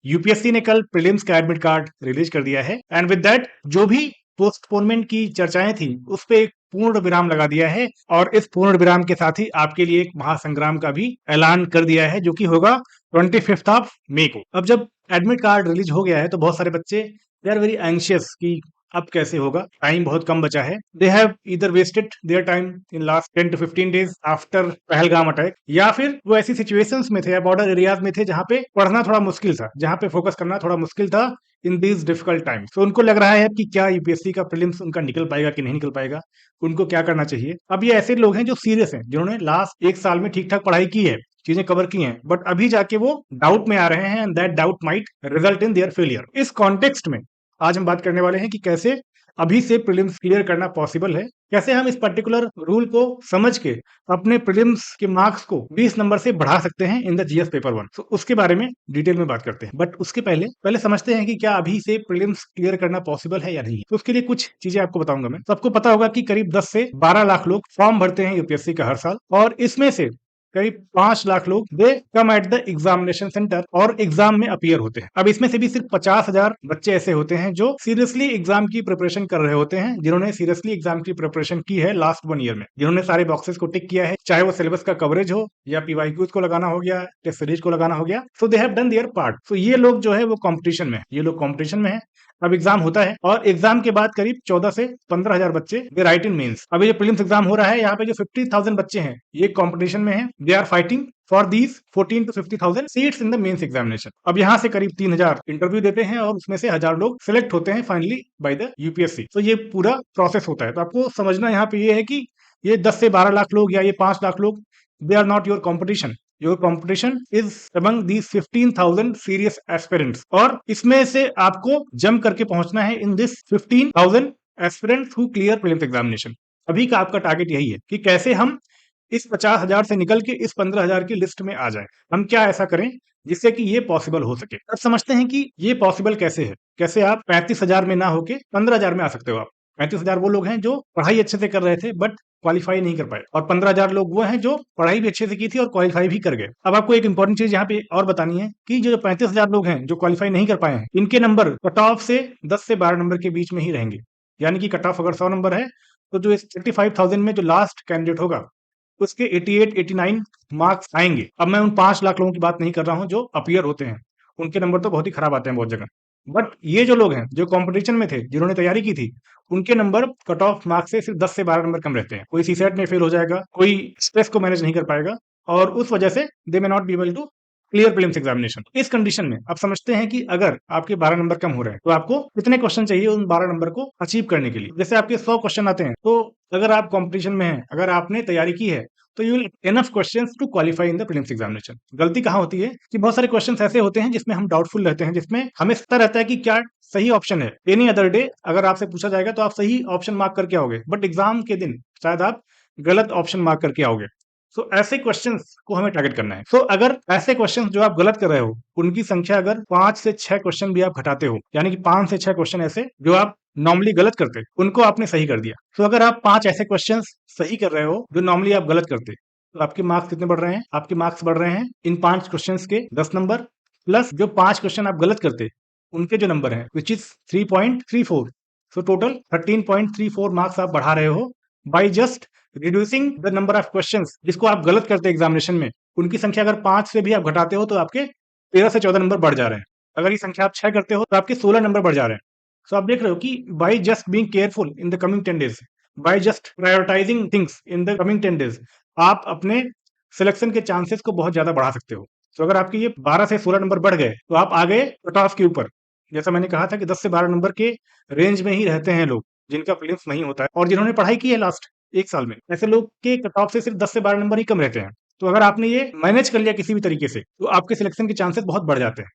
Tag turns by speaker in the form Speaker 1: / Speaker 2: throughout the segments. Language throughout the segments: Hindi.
Speaker 1: यूपीएससी ने कल प्रीलिम्स का एडमिट कार्ड रिलीज कर दिया है एंड विद दैट जो भी पोस्टपोनमेंट की चर्चाएं थी उस पे एक पूर्ण विराम लगा दिया है और इस पूर्ण विराम के साथ ही आपके लिए एक महासंग्राम का भी ऐलान कर दिया है जो कि होगा 25 ऑफ मई को। अब जब एडमिट कार्ड रिलीज हो गया है तो बहुत सारे बच्चे दे आर वेरी एंशियस कि अब कैसे होगा, टाइम बहुत कम बचा है। They have either wasted their time in last 10 to 15 days after Pahalgam attack, या फिर वो ऐसी सिचुएशंस में थे या बॉर्डर एरियाज में थे जहां पे पढ़ना थोड़ा मुश्किल था, जहां पे फोकस करना थोड़ा मुश्किल था इन दीज डिफिकल्ट टाइम्स। तो उनको लग रहा है कि क्या यूपीएससी का प्रीलिम्स उनका निकल पाएगा कि नहीं निकल पाएगा, उनको क्या करना चाहिए। अब ये ऐसे लोग हैं जो सीरियस हैं, जिन्होंने लास्ट एक साल में ठीक ठाक पढ़ाई की है, चीजें कवर की हैं, बट अभी जाके वो डाउट में आ रहे हैं and that doubt might result in their failure. इस कॉन्टेक्स्ट में आज हम बात करने वाले हैं कि कैसे अभी से प्रीलिम्स क्लियर करना पॉसिबल है, कैसे हम इस पर्टिकुलर रूल को समझ के अपने प्रीलिम्स के मार्क्स को 20 नंबर से बढ़ा सकते हैं इन द जीएस पेपर 1। तो उसके बारे में डिटेल में बात करते हैं, बट उसके पहले समझते हैं कि क्या अभी से प्रीलिम्स क्लियर करना पॉसिबल है या नहीं। तो उसके लिए कुछ चीजें आपको बताऊंगा मैं। सबको पता होगा कि करीब 10 से 12 लाख लोग फॉर्म भरते हैं यूपीएससी का हर साल, और इसमें से करीब 5 लाख लोग दे कम एट द एग्जामिनेशन सेंटर और एग्जाम में अपीयर होते हैं। अब इसमें से भी सिर्फ 50,000 बच्चे ऐसे होते हैं जो सीरियसली एग्जाम की प्रिपरेशन कर रहे होते हैं, जिन्होंने सीरियसली एग्जाम की प्रिपरेशन की है लास्ट 1 ईयर में, जिन्होंने सारे बॉक्सेस को टिक किया है, चाहे वो सिलेबस का कवरेज हो या पीवाईक्यूज को लगाना हो गया, टेस्ट सीरीज को लगाना हो गया। So they have done their part. तो ये लोग जो है वो कॉम्पिटिशन में है, ये लोग कॉम्पिटिशन में है। अब एग्जाम होता है और एग्जाम के बाद करीब 14 से 15,000 बच्चे दे राइट इन मेंस। अब ये प्रीलिम्स एग्जाम हो रहा है, यहाँ पे जो 50,000 बच्चे हैं ये कंपटीशन में है, they are fighting for these 14 to 50,000 seats in the mains examination. अब यहाँ से करीब 3,000 इंटरव्यू देते हैं और उसमें से 1,000 लोग सिलेक्ट होते हैं फाइनली बाय द यूपीएससी। तो ये पूरा प्रोसेस होता है। तो आपको समझना यहाँ पे ये है कि ये 10 से 12 लाख लोग या ये 5 लाख लोग, they are not your competition. Your competition is among these 15,000 serious aspirants, और इसमें से आपको जम करके पहुंचना है in this 15,000 aspirants who clear prelims examination. अभी का आपका टारगेट यही है कि कैसे हम इस 50,000 से निकल के इस 15,000 की लिस्ट में आ जाए। हम क्या ऐसा करें जिससे कि ये पॉसिबल हो सके। अब समझते हैं कि ये पॉसिबल कैसे है, कैसे आप 35,000 में ना होके 15,000 में आ सकते हो। आप 35,000 वो लोग हैं जो पढ़ाई अच्छे से कर रहे थे बट क्वालिफाई नहीं कर पाए, और 15,000 लोग वो हैं जो पढ़ाई भी अच्छे से की थी और क्वालिफाई भी कर गए। अब आपको एक इंपॉर्टेंट चीज यहाँ पे और बतानी है कि जो 35,000 लोग हैं जो क्वालिफाई नहीं कर पाए हैं, इनके नंबर कट ऑफ से 10 से 12 नंबर के बीच में ही रहेंगे। यानी कि कट ऑफ अगर 100 नंबर है तो जो इस 35,000 में जो लास्ट कैंडिडेट होगा उसके 88 89 मार्क्स आएंगे। अब मैं उन 5 लाख लोगों की बात नहीं कर रहा हूं जो अपीयर होते हैं, उनके नंबर तो बहुत ही खराब आते हैं बहुत जगह। बट ये जो लोग हैं जो कंपटीशन में थे, जिन्होंने तैयारी की थी, उनके नंबर कट ऑफ मार्क्स से सिर्फ 10 से 12 नंबर कम रहते हैं। कोई सीसेट में फेल हो जाएगा, कोई स्ट्रेस को मैनेज नहीं कर पाएगा, और उस वजह से they may not be able to clear prelims examination. इस कंडीशन में आप समझते हैं कि अगर आपके 12 नंबर कम हो रहे हैं तो आपको कितने क्वेश्चन चाहिए उन 12 नंबर को अचीव करने के लिए। जैसे आपके 100 क्वेश्चन आते हैं, तो अगर आप कंपटीशन में हैं, अगर आपने तैयारी की है, तो you will enough questions to qualify in the prelims examination. गलती कहाँ होती है कि बहुत सारे क्वेश्चंस ऐसे होते हैं जिसमें हम डाउटफुल रहते हैं, जिसमें हमें पता रहता है कि क्या सही ऑप्शन है। एनी अदर डे अगर आपसे पूछा जाएगा तो आप सही ऑप्शन मार्क करके आओगे, बट एग्जाम के दिन शायद आप गलत ऑप्शन मार्क करके आओगे। सो ऐसे क्वेश्चंस को हमें टारगेट करना है। सो अगर ऐसे क्वेश्चंस जो आप गलत कर रहे हो उनकी संख्या अगर 5 से 6 क्वेश्चन भी आप घटाते हो, यानी कि 5 से 6 क्वेश्चन ऐसे जो आप नॉर्मली गलत करते, उनको आपने सही कर दिया। तो अगर आप 5 ऐसे क्वेश्चंस सही कर रहे हो जो नॉर्मली आप गलत करते, तो आपके मार्क्स कितने बढ़ रहे हैं? आपके मार्क्स बढ़ रहे हैं इन 5 क्वेश्चंस के 10 नंबर, प्लस जो 5 क्वेश्चन आप गलत करते उनके जो नंबर हैं which is 3.34। So total 13.34 marks आप बढ़ा रहे हो by just reducing the number of questions जिसको आप गलत करते एग्जामिनेशन में। उनकी संख्या अगर 5 से भी आप घटाते हो तो आपके 13 से 14 नंबर बढ़ जा रहे हैं। अगर ये संख्या आप 6 करते हो तो आपके 16 नंबर बढ़ जा रहे हैं। सो आप देख रहे हो कि by just being careful in the coming 10 days, by just prioritising things in the coming 10 days, आप अपने सिलेक्शन के चांसेस को बहुत ज्यादा बढ़ा सकते हो। तो अगर आपके ये 12 से 16 नंबर बढ़ गए तो आप आ गए कट ऑफ के ऊपर। जैसा मैंने कहा था कि 10 से 12 नंबर के रेंज में ही रहते हैं लोग जिनका प्रीलिम्स नहीं होता है और जिन्होंने पढ़ाई की है लास्ट एक साल में। ऐसे लोग के कट ऑफ से सिर्फ 10 से 12 नंबर ही कम रहते हैं। तो अगर आपने ये मैनेज कर लिया किसी भी तरीके से तो आपके सिलेक्शन के चांसेस बहुत बढ़ जाते हैं,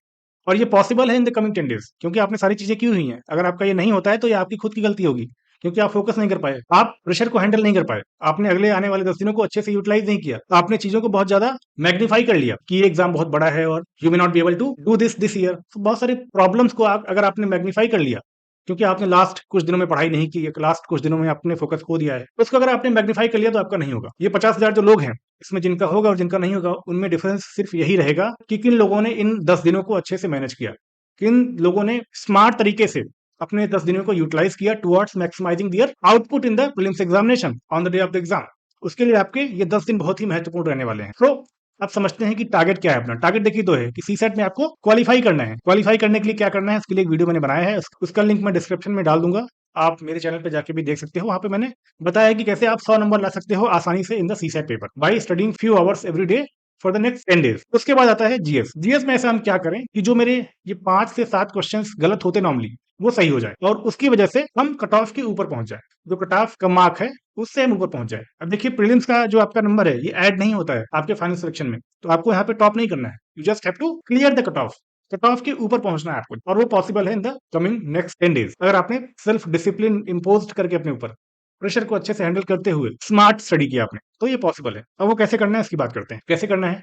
Speaker 1: और ये पॉसिबल है इन द कमिंग 10 डेज, क्योंकि आपने सारी चीजें की हुई हैं। अगर आपका ये नहीं होता है तो ये आपकी खुद की गलती होगी, क्योंकि आप फोकस नहीं कर पाए, आप प्रेशर को हैंडल नहीं कर पाए, आपने अगले आने वाले 10 दिनों को अच्छे से यूटिलाइज नहीं किया, तो आपने चीजों को बहुत ज्यादा मैग्नीफाई कर लिया कि ये एग्जाम बहुत बड़ा है और you may not be able to do this year. तो बहुत सारी प्रॉब्लम्स को अगर आपने मैग्नीफाई कर लिया क्योंकि आपने लास्ट कुछ दिनों में पढ़ाई नहीं की, लास्ट कुछ दिनों में आपने फोकस खो दिया है, उसको अगर आपने मैग्नीफाई कर लिया तो आपका नहीं होगा। ये 50,000 जो लोग हैं, इसमें जिनका होगा और जिनका नहीं होगा, उनमें डिफरेंस सिर्फ यही रहेगा कि किन लोगों ने इन 10 दिनों को अच्छे से मैनेज किया, किन लोगों ने स्मार्ट तरीके से अपने 10 दिनों को यूटिलाइज किया towards maximising their output in the prelims examination on the day of the exam. उसके लिए आपके ये 10 दिन बहुत ही महत्वपूर्ण रहने वाले हैं। तो आप समझते हैं कि टारगेट क्या है अपना। टारगेट देखिए तो है कि सीसेट में आपको क्वालिफाई करना है। क्वालिफाई करने के लिए क्या करना है, उसके लिए एक वीडियो मैंने बनाया है, उसका लिंक मैं डिस्क्रिप्शन में डाल दूंगा। आप मेरे चैनल पे जाके भी देख सकते हो। वहां पे मैंने बताया है कि कैसे आप 100 नंबर ला सकते हो आसानी से in the CSAT paper by studying few hours every day for the next 10 days. उसके बाद आता है जीएस। जीएस में ऐसा हम क्या करें कि जो मेरे ये 5 से 7 क्वेश्चंस गलत होते नॉर्मली, वो सही हो जाए और उसकी वजह से हम कट ऑफ के ऊपर पहुंच जाए। जो कट ऑफ का मार्क है उससे हम ऊपर पहुंच जाए। अब देखिए प्रीलिम्स का जो आपका नंबर है ये ऐड नहीं होता है आपके फाइनल सिलेक्शन में, तो आपको यहाँ पे टॉप नहीं करना है। You just have to clear the cut off. Cut off के ऊपर पहुंचना है आपको, और वो पॉसिबल है in the coming next 10 days. अगर आपने सेल्फ डिसिप्लिन इम्पोज करके अपने ऊपर प्रेशर को अच्छे से हैंडल करते हुए स्मार्ट स्टडी किया आपने, तो ये पॉसिबल है। अब वो कैसे करना है इसकी बात करते हैं। कैसे करना है,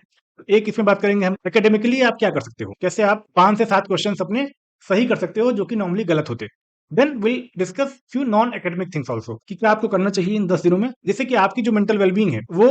Speaker 1: एक इसमें बात करेंगे हम एकेडमिकली आप क्या कर सकते हो, कैसे आप 5 से 7 क्वेश्चन अपने सही कर सकते हो जो कि नॉर्मली गलत होते। Then will discuss few non academic things also, कि क्या आपको करना चाहिए इन 10 दिनों में, जिससे कि आपकी जो मेंटल वेलबींग है वो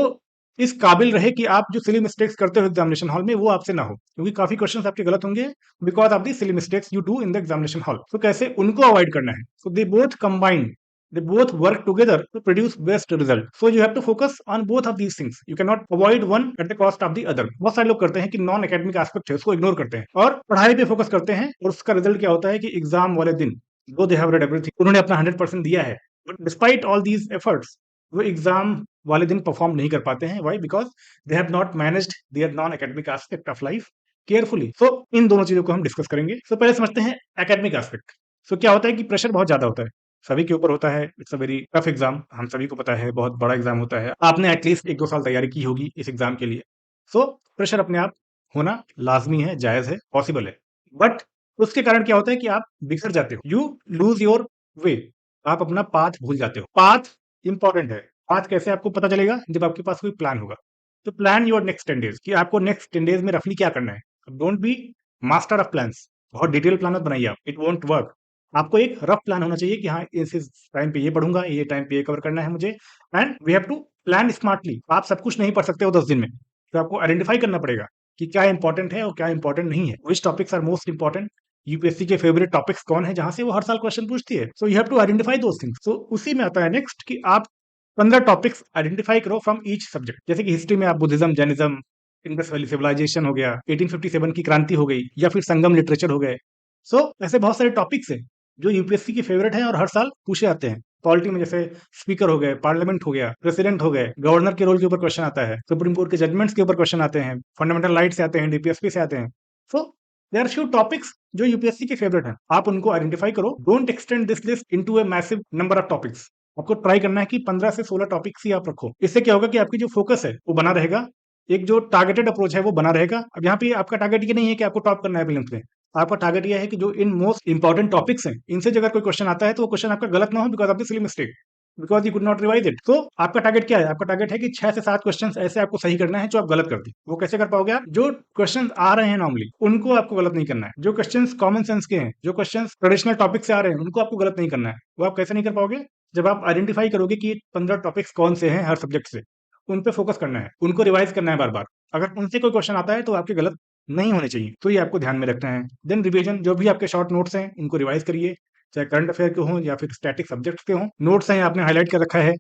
Speaker 1: इस काबिल रहे कि आप जो सिली मिस्टेक्स करते हो एग्जामिनेशन हॉल में वो आपसे ना हो, क्योंकि काफी क्वेश्चंस आपके गलत होंगे because of the silly mistakes you do in the examination hall. तो कैसे उनको अवॉइड करना है, so they both combined, they both work together to produce best result, so you have to focus on both of these things, you cannot avoid one at the cost of the other। बहुत सारे लोग करते हैं कि नॉन एकेडमिक एस्पेक्ट है उसको इग्नोर करते हैं और पढ़ाई पे फोकस करते हैं, और उसका रिजल्ट क्या होता है कि एग्जाम वाले दिन दो दे हैव रेड एवरीथिंग, उन्होंने अपना 100% दिया है, but despite all these efforts वो एग्जाम वाले दिन परफॉर्म नहीं कर पाते हैं। Why? Because they have not managed their non academic aspect of life carefully. So इन दोनों चीजों को हम डिस्कस करेंगे। सो पहले समझते हैं एकेडमिक एस्पेक्ट। सो क्या होता है कि प्रेशर बहुत ज्यादा होता है, सभी के ऊपर होता है। It's a very tough exam, हम सभी को पता है बहुत बड़ा एग्जाम होता है। आपने एटलीस्ट 1-2 साल तैयारी की होगी इस एग्जाम के लिए। सो प्रेशर अपने आप होना लाजमी है, जायज है, पॉसिबल है। बट उसके कारण क्या होता है कि आप बिखर जाते हो, यू लूज योर वे, आप अपना पाथ भूल जाते हो। पाथ इंपॉर्टेंट है। पाथ कैसे आपको पता चलेगा, जब आपके पास कोई प्लान होगा। तो प्लान योर नेक्स्ट 10 डेज कि आपको नेक्स्ट 10 डेज में रफली क्या करना है। Don't be master of plans, बहुत डिटेल प्लान मत बनाइए आप, इट वोंट वर्क। आपको एक रफ प्लान होना चाहिए कि हाँ इस टाइम पे ये पढ़ूंगा, ये टाइम पे ये कवर करना है मुझे, and we have to plan smartly. आप सब कुछ नहीं पढ़ सकते हो 10 दिन में, तो आपको आइडेंटिफाई करना पड़ेगा कि क्या इंपॉर्टेंट है और क्या इंपॉर्टेंट नहीं है, which topics are most important, UPSC के फेवरेट टॉपिक्स कौन है जहां से वो हर साल क्वेश्चन पूछती है। So you have to identify those things. So उसी में आता है नेक्स्ट कि आप 15 टॉपिक्स आइडेंटिफाई करो फ्रॉम ईच सब्जेक्ट। जैसे कि हिस्ट्री में आप Buddhism, Jainism, Indus valley civilisation हो गया, 1857 की क्रांति हो गई, या फिर संगम लिटरेचर हो गए। सो ऐसे बहुत सारे टॉपिक्स हैं जो यूपीएससी के फेवरेट हैं और हर साल पूछे जाते हैं। पॉलिटी में जैसे स्पीकर हो गए, पार्लियामेंट हो गया, प्रेसिडेंट हो गए, गवर्नर के रोल के ऊपर क्वेश्चन आता है, सुप्रीम कोर्ट के जजमेंट्स के ऊपर क्वेश्चन आते हैं, फंडामेंटल राइट से आते हैं, डीपीएसपी से आते हैं। So there are few topics जो यूपीएससी के फेवरेट हैं, आप उनको आइडेंटिफाई करो। Don't extend this list into a massive number of topics. आपको ट्राई करना है कि 15 से 16 टॉपिक्स ही आप रखो। इससे क्या होगा कि आपकी जो फोकस है वो बना रहेगा, एक जो टारगेटेड अप्रोच है वो बना रहेगा। अब यहाँ पे आपका टारगेट ये नहीं है कि आपको टॉप करना है प्रीलिम्स में, आपका टारगेट ये है कि जो इन मोस्ट इंपॉर्टेंट टॉपिक्स हैं इनसे अगर कोई क्वेश्चन आता है तो वो क्वेश्चन आपका गलत ना हो because of the silly mistake, because you could not revise it. तो आपका टारगेट क्या है, आपका टारगेट है कि 6 से 7 क्वेश्चन ऐसे आपको सही करना है जो आप गलत करते हैं। वो कैसे कर पाओगे आप, जो क्वेश्चन आ रहे हैं नॉर्मली उनको आपको गलत नहीं करना है, जो क्वेश्चन कॉमन सेंस के हैं, जो क्वेश्चन ट्रेडिशनल टॉपिक से आ रहे हैं उनको आपको गलत नहीं करना है। वो आप कैसे नहीं कर पाओगे, जब आप आइडेंटिफाई करोगे कि 15 टॉपिक्स कौन से हैं हर सब्जेक्ट से, उन पे फोकस करना है, उनको रिवाइज करना है बार बार। अगर उनसे कोई क्वेश्चन आता है तो आपके गलत नहीं होने चाहिए, तो ये आपको ध्यान में रखना है। देन रिवीजन, जो भी आपके शॉर्ट नोट्स हैं उनको रिवाइज करिए, चाहे करंट अफेयर के हों या फिर स्टैटिक सब्जेक्ट्स के हों। नोट्स हैं आपने हाईलाइट कर रखा है,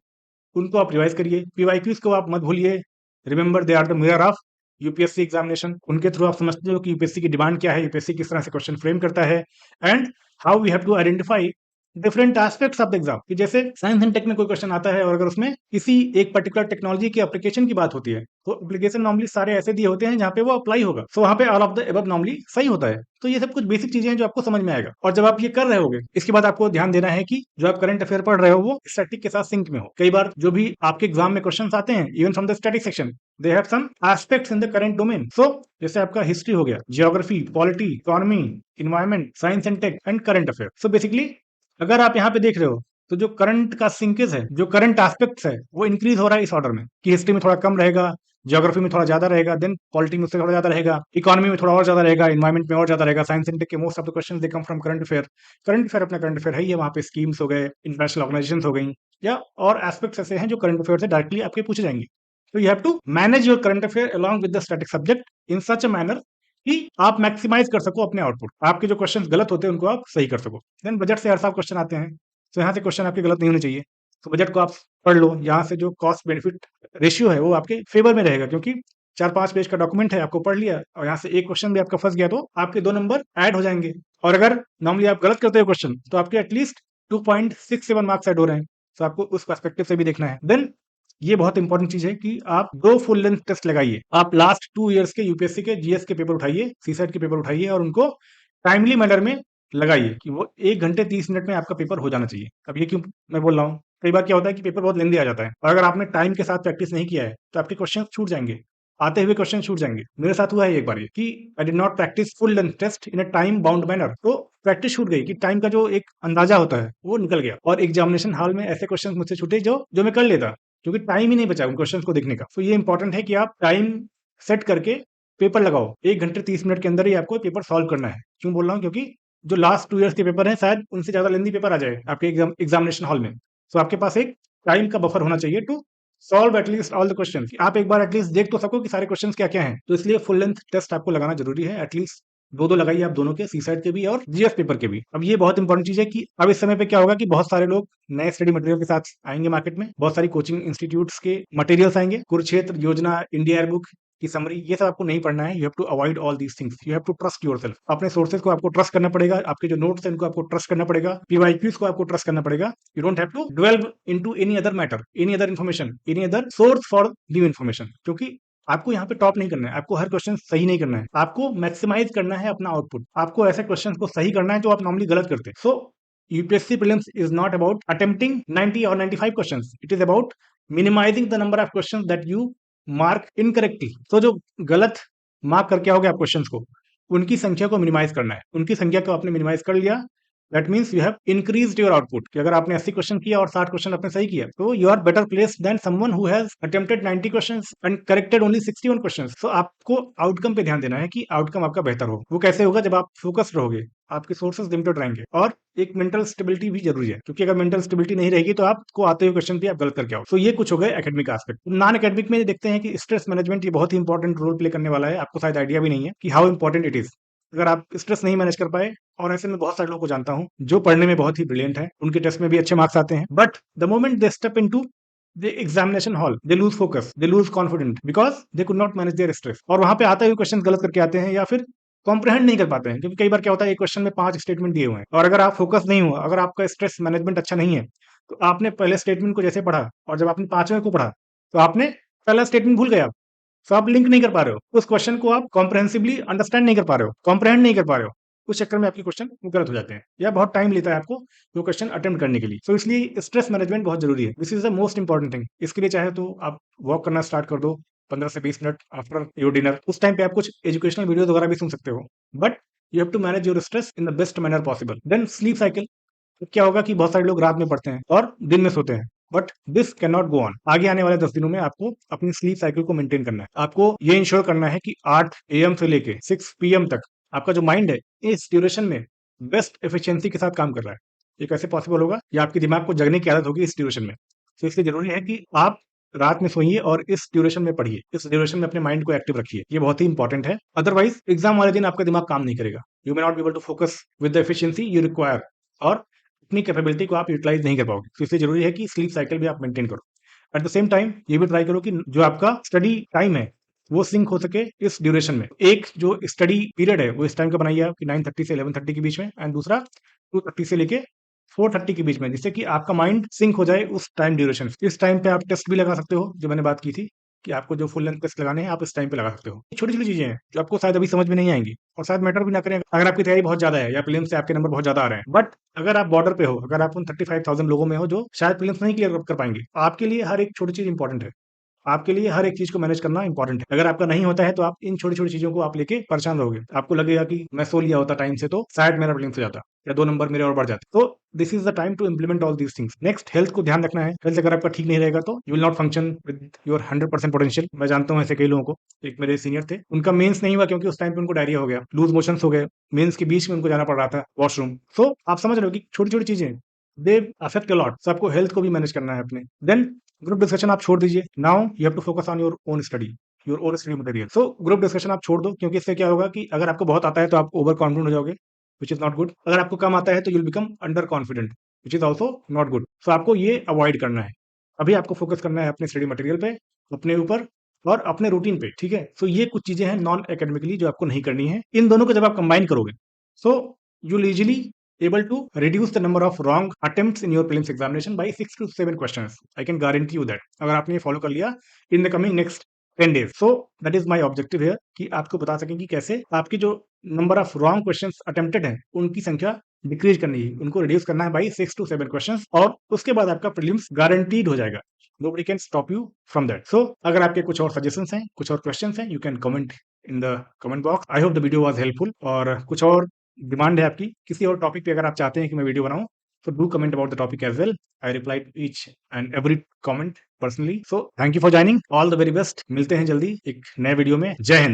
Speaker 1: उनको आप रिवाइज करिए। पीवाईक्यूज को आप मत भूलिए, remember they are the mirror of UPSC examination. उनके थ्रू आप समझते हो कि यूपीएससी की डिमांड क्या है, यूपीएससी किस तरह से क्वेश्चन फ्रेम करता है, and how we have to identify different aspects of the exam. कि जैसे साइंस एंड टेक में कोई क्वेश्चन आता है और अगर उसमें किसी एक पर्टिकुलर टेक्नोलॉजी की एप्लीकेशन की बात होती है, तो एप्लीकेशन नॉर्मली सारे ऐसे दिए होते हैं जहां पे वो अप्लाई होगा। सो वहां पे all of the above normally सही होता है। तो ये सब कुछ बेसिक चीजें हैं जो आपको समझ में आएगा। और जब आप ये कर रहे होगे, इसके बाद आपको ध्यान देना है कि जो आप करंट अफेयर पढ़ रहे हो वो स्टैटिक के साथ सिंक में हो। कई बार जो भी आपके एग्जाम में क्वेश्चन आते हैं even from the static section, they have some aspects in the current domain. So जैसे आपका हिस्ट्री हो गया, geography, polity, economy, environment, science and tech and current affair. So basically अगर आप यहाँ पे देख रहे हो तो जो करंट का सिंकेज है, जो करंट एस्पेक्ट्स है, वो इंक्रीज हो रहा है इस ऑर्डर में, कि हिस्ट्री में थोड़ा कम रहेगा, ज्योग्राफी में थोड़ा ज्यादा रहेगा, देन पॉलिटी में उससे थोड़ा ज्यादा रहेगा, इकोनॉमी में थोड़ा और ज्यादा रहेगा, इन्वायरमेंट में और ज्यादा रहेगा। साइंस एंड टेक के most of the question they come from current affair. Current affair अपना करंट अफेयर है ही है, वहाँ पे स्कीम्स हो गए, इंटरनेशनल ऑर्गेनाइजेशन हो गई, या और एस्पेक्ट्स ऐसे हैं जो करंट अफेयर से डायरेक्टली आपके पूछे जाएंगे। तो you have to manage your current affair along with the static subject in such a manner कि आप मैक्सिमाइज कर सको अपने आउटपुट, आपके जो क्वेश्चन गलत होते हैं उनको आप सही कर सको। देन बजट से हर साल क्वेश्चन आते हैं, तो यहाँ से क्वेश्चन आपके गलत नहीं होने चाहिए। तो बजट को आप पढ़ लो, यहाँ से जो कॉस्ट बेनिफिट रेशियो है वो आपके फेवर में रहेगा, क्योंकि 4-5 पेज का डॉक्यूमेंट है, आपको पढ़ लिया और यहाँ से एक क्वेश्चन भी आपका फंस गया तो आपके 2 नंबर ऐड हो जाएंगे। और अगर नॉर्मली आप गलत करते हो क्वेश्चन तो आपके एटलीस्ट 2.67 मार्क्स ऐड हो रहे हैं। तो आपको उस पर्सपेक्टिव से भी देखना है। देन ये बहुत इंपॉर्टेंट चीज है कि आप 2 फुल लेंथ टेस्ट लगाइए। आप लास्ट 2 इयर्स के यूपीएससी के जीएस के पेपर उठाइए, सीसेट के पेपर उठाइए और उनको टाइमली मैनर में लगाइए कि वो 1 घंटे 30 मिनट में आपका पेपर हो जाना चाहिए। अब ये क्यों मैं बोल रहा हूँ, कई बार क्या होता है कि पेपर बहुत लेंदी आ जाता है और अगर आपने टाइम के साथ प्रैक्टिस नहीं किया है तो आपके क्वेश्चन छूट जाएंगे, आते हुए क्वेश्चन छूट जाएंगे। मेरे साथ हुआ है एक बार ये कि I did not practice full length test in a time bound manner, तो प्रैक्टिस छूट गई कि टाइम का जो एक अंदाजा होता है वो निकल गया और एग्जामिनेशन हॉल में ऐसे क्वेश्चन मुझसे छूटे जो जो मैं कर लेता, क्योंकि टाइम ही नहीं बचा उन क्वेश्चन को देखने का। तो ये इंपॉर्टेंट है कि आप टाइम सेट करके पेपर लगाओ, 1 घंटे 30 मिनट के अंदर ही आपको पेपर सॉल्व करना है। क्यों बोल रहा हूँ, क्योंकि जो लास्ट 2 इयर्स के पेपर हैं शायद उनसे ज्यादा लेंदी पेपर आ जाए आपके एग्जामिनेशन हॉल में। तो आपके पास एक टाइम का बफर होना चाहिए to solve at least all the question, आप एक बार एटलीस्ट देख तो सको कि सारे क्वेश्चन क्या क्या हैं। तो इसलिए फुल लेंथ टेस्ट आपको लगाना जरूरी है, एटलीस्ट 2-2 लगाइए आप दोनों के, सीसेट के भी और जीएस पेपर के भी। अब ये बहुत इंपॉर्टेंट चीज है कि अब इस समय पे क्या होगा कि बहुत सारे लोग नए स्टडी मटेरियल के साथ आएंगे मार्केट में, बहुत सारी कोचिंग इंस्टीट्यूट्स के मटेरियल्स आएंगे, कुरुक्षेत्र योजना, इंडिया एयरबुक की समरी, ये सब आपको नहीं पढ़ना है। You have to avoid all these things, you have to trust yourself. अपने सोर्सेज को आपको ट्रस्ट करना पड़ेगा, आपके जो नोट्स हैं उनको आपको ट्रस्ट करना पड़ेगा, पीवाईक्यूज को आपको ट्रस्ट करना पड़ेगा। You don't have to delve into any other matter, any other information, any other source for new information, क्योंकि आपको यहाँ पे टॉप नहीं करना है, आपको हर क्वेश्चन सही नहीं करना है, आपको मैक्सिमाइज करना है अपना आउटपुट, आपको ऐसे क्वेश्चन को सही करना है जो आप नॉर्मली गलत करते हैं। So UPSC prelims is not about attempting 90 और 95 questions, it is about minimising the number of questions that you mark incorrectly. तो जो गलत मार्क करके आओगे आप क्वेश्चंस को, उनकी संख्या को मिनिमाइज करना है। उनकी संख्या को आपने मिनिमाइज कर लिया, that means you have increased your output, कि अगर आपने 80 क्वेश्चन किया और 60 क्वेश्चन आपने सही किया तो you are better placed than someone who has attempted 90 questions and corrected only 61 questions. तो आपको आउटकम पे ध्यान देना है कि आउटकम आपका बेहतर हो। वो कैसे होगा, जब आप फोकस्ड रहोगे, आपके सोर्सेज लिमिटेड रहेंगे और एक मेंटल स्टेबिलिटी भी जरूरी है, क्योंकि अगर मेंटल स्टेबिलिटी नहीं रहेगी तो आपको आते हुए क्वेश्चन भी आप गलत करके आओ। तो ये कुछ हो गए एकेडमिक एस्पेक्ट। नॉन एकेडमिक में देखते हैं कि स्ट्रेस मैनेजमेंट ये बहुत ही इंपॉर्टेंट रोल प्ले करने वाला है, आपको शायद आइडिया भी नहीं है कि हाउ इंपॉर्टेंट इट इज। अगर आप स्ट्रेस नहीं मैनेज कर पाए, और ऐसे में बहुत सारे लोगों को जानता हूं जो पढ़ने में बहुत ही ब्रिलियंट है, उनके टेस्ट में भी अच्छे मार्क्स आते हैं, but the moment they step into the examination hall they lose focus, they lose confident, because they could not manage there stress. और वहां पे आते हुए क्वेश्चन गलत करके आते हैं या फिर कॉम्प्रहेंड नहीं कर पाते हैं, क्योंकि कई बार क्या होता है एक क्वेश्चन में 5 स्टेटमेंट दिए हुए हैं और अगर आप फोकस नहीं हुआ, अगर आपका स्ट्रेस मैनेजमेंट अच्छा नहीं है, तो आपने पहले स्टेटमेंट को जैसे पढ़ा और जब आपने 5वें को पढ़ा तो आपने पहला स्टेटमेंट भूल गए आप, तो आप लिंक नहीं कर पा रहे हो उस क्वेश्चन को, आप कॉम्प्रहेंसिवली अंडरस्टैंड नहीं कर पा रहे हो, कॉम्प्रहेंड नहीं कर पा रहे हो। उस चक्कर में आपके क्वेश्चन गलत हो जाते हैं या बहुत टाइम लेता है आपको वो क्वेश्चन अटेम्प्ट करने के लिए। तो इसलिए स्ट्रेस मैनेजमेंट बहुत जरूरी है, this is the most important thing. इसके लिए चाहे तो आप वॉक करना स्टार्ट कर दो 15 से 20 मिनट आफ्टर योर डिनर, उस टाइम पे आप कुछ एजुकेशनल वीडियो वगैरह भी सुन सकते हो, but you have to manage your stress in the best manner possible. Then sleep cycle, क्या होगा कि बहुत सारे लोग रात में पढ़ते हैं और दिन में सोते हैं, but this can not go on. आगे आने वाले 10 दिनों में आपको अपनी स्लीप साइकिल को मेंटेन करना है, आपको ये इंश्योर करना है कि 8 AM से लेके 6 PM तक आपका जो माइंड है इस ड्यूरेशन में बेस्ट एफिशिएंसी के साथ काम कर रहा है। ये कैसे पॉसिबल होगा, या आपके दिमाग को जगने की आदत होगी इस ड्यूरेशन में। तो इसलिए जरूरी है कि आप रात में सोइए और इस ड्यूरेशन में पढ़िए, इस ड्यूरेशन में अपने माइंड को एक्टिव रखिए, ये बहुत ही इंपॉर्टेंट है। अदरवाइज एग्जाम वाले दिन आपका दिमाग काम नहीं करेगा, you may not be able to focus with the efficiency you require, और अपनी कैपेबिलिटी को आप यूटिलाइज नहीं कर पाओगे। तो इसलिए जरूरी है कि स्लीप साइकिल भी आप मेंटेन करो। एट द सेम टाइम ये भी ट्राई करो कि जो आपका स्टडी टाइम है वो सिंक हो सके इस ड्यूरेशन में। एक जो स्टडी पीरियड है वो इस टाइम का बनाइए आप कि 9:30 से 11:30 के बीच में, एंड दूसरा 2:30 से लेके 4:30 के बीच में, जिससे कि आपका माइंड सिंक हो जाए उस टाइम ड्यूरेशन से। इस टाइम पे आप टेस्ट भी लगा सकते हो, जो मैंने बात की थी कि आपको जो फुल लेंथ टेस्ट लगाने हैं आप इस टाइम पे लगा सकते हो। छोटी छोटी चीजें हैं जो आपको शायद अभी समझ में नहीं आएंगी और शायद मैटर भी ना करें अगर आपकी तैयारी बहुत ज्यादा है या प्रीलिम्स से आपके नंबर बहुत ज्यादा आ रहे हैं, बट अगर आप बॉर्डर पे हो, अगर आप उन 35,000 लोगों में हो जो शायद प्रीलिम्स नहीं क्लियर कर पाएंगे, आपके लिए हर एक छोटी चीज इंपॉर्टेंट है, आपके लिए हर एक चीज को मैनेज करना इंपॉर्टेंट है। अगर आपका नहीं होता है तो आप इन छोटी छोटी चीजों को आप लेके परेशान रहोगे, आपको लगेगा कि मैं सो लिया होता टाइम से तो शायद मेरा प्रीलिम्स हो जाता। या 2 नंबर मेरे और बढ़ जाते। तो this is the time to implement all these things. Next, health को ध्यान रखना है। हेल्थ अगर आपका ठीक नहीं रहेगा तो you will not function with your 100% potential. मैं जानता हूँ ऐसे कई लोगों को। एक मेरे सीनियर थे, उनका मेंस नहीं हुआ क्योंकि उस टाइम पे उनको डायरिया हो गया, लूज मोशंस हो गए, मेंस के बीच में उनको जाना पड़ रहा था वॉशरूम। सो आप समझ रहे हो कि छोटी छोटी चीजें दे अफेक्ट अ लॉट। सो आपको हेल्थ को भी मैनेज करना है अपने। देन ग्रुप डिस्कशन आप छोड़ दीजिए। Now you have to focus on your own study, your own study material. So group discussion आप छोड़ दो, क्योंकि इससे क्या होगा कि अगर आपको बहुत आता है तो आप ओवर कॉन्फिडेंट हो जाओगे, विच इज नॉट गुड। अगर आपको कम आता है तो you'll become under confident, which is also not good. So आपको ये अवॉइड करना है। अभी आपको फोकस करना है अपने स्टडी मटेरियल पे, अपने ऊपर और अपने रूटीन पे, ठीक है। सो ये कुछ चीजें हैं नॉन एकेडमिकली जो आपको नहीं करनी है। इन दोनों को जब आप कंबाइन करोगे, so you will easily able to reduce the number of wrong attempts in your prelims examination by 6 to 7 questions. I can guarantee you that. अगर आपने ये फॉलो कर लिया in the coming next 10 days. So that is my objective here, कि आपको बता सकें कि कैसे आपकी जो number of wrong questions attempted हैं उनकी संख्या डिक्रीज करनी है, उनको रिड्यूस करना है बाई 6 to 7 क्वेश्चंस, और उसके बाद आपका प्रीलिम्स गारंटीड हो जाएगा। Nobody can stop you from that. So अगर आपके कुछ और सजेशंस हैं, कुछ और क्वेश्चंस हैं, you can comment in the comment box. I hope the video was helpful. और कुछ और डिमांड है आपकी किसी और टॉपिक पे, अगर आप चाहते हैं कि मैं वीडियो बनाऊं, so do comment about the topic as well. I reply to each and every comment personally. So thank you for joining. All the very best. मिलते हैं जल्दी एक नए वीडियो में। जय हिंद।